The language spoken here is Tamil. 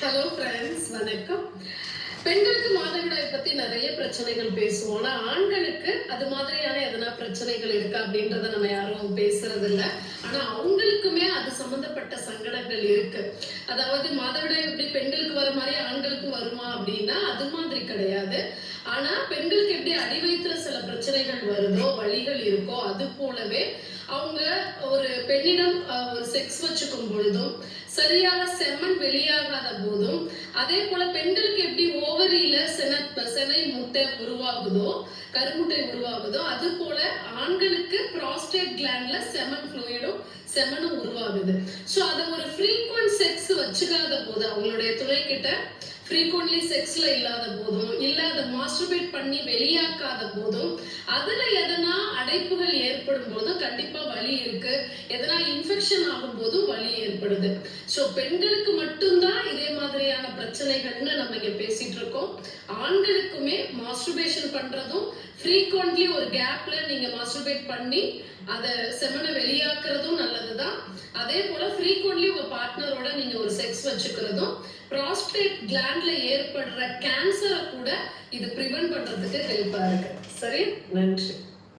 ஹலோ ஃப்ரெண்ட்ஸ், வணக்கம். பெண்களுக்கு மாதவிடாய் பத்தி நிறைய பிரச்சனைகள் பேசுவோம். ஆனா ஆண்களுக்கு அது மாதிரியான எதனா பிரச்சனைகள் இருக்கா அப்படின்றத நம்ம யாரும் பேசுறது இல்ல. ஆனா அவங்களுக்குமே அது சம்பந்தப்பட்ட சங்கடங்கள் இருக்கு. அதாவது மாதவிடாய் எப்படி பெண்களுக்கு வர மாதிரி ஆண்களுக்கும் வருமா அப்படின்னா அது மாதிரி கிடையாது. ஆனா பெண்களுக்கு எப்படி அடிவயிற்றுல சில பிரச்சனைகள் வருதோ, வலிகள் இருக்கோ, அது போலவே அவங்க ஒரு பெண்ணிடம் ஒரு செக்ஸ் வச்சுக்கும் பொழுதும், சரியாக செமன் வெளியாகாத போதும், அதே போல பெண்களுக்கு எப்படி ஓவரியில செனை முட்டை உருவாகுதோ, கருமுட்டை உருவாகுதோ, அது போல ஆண்களுக்கு ப்ராஸ்டேட் கிளாண்ட்ல செமன் ஃப்ளூயிடும் செமனும் உருவாகுது. சோ அத ஒரு ஃப்ரீக்வென்ட் செக்ஸ் வச்சுக்காத போது, அவங்களுடைய துணை கிட்ட ஃப்ரீக்வென்ட்லி செக்ஸ்ல இல்லாத போதும், இல்ல அதை மாஸ்டர்பேட் பண்ணி வெளியாக்காத போதும், அதுல எதனா அடைப்புகள் ஏற்படும் போதும் கண்டிப்பா வலி இருக்கு. எதனா இன்ஃபெக்ஷன் ஆகும் போதும் வலி ஏற்படுது. சோ பெண்களுக்கு மட்டும்தான் இதே மாதிரியான பிரச்சனைகள்னு நம்ம இங்க பேசிட்டு இருக்கோம். ஆண்களுக்குமே மாஸ்டர்பேஷன் பண்றதும் ஃப்ரீக்வென்ட்லி ஒரு கேப்ல நீங்க மாஸ்டர்பேட் பண்ணி அத செமனை வெளியாக்குறதும் நல்லதுதான். அதே போல ஃப்ரீக்வென்ட்லி உங்க பார்ட்னரோட நீங்க ஒரு செக்ஸ் வச்சுக்கிறதும் ப்ராஸ்டேட் கிளாண்ட்ல ஏற்படுற கேன்சரை கூட இது பிரிவென்ட் பண்றதுக்கு ஹெல்ப்பா இருக்கு. சரி, நன்றி.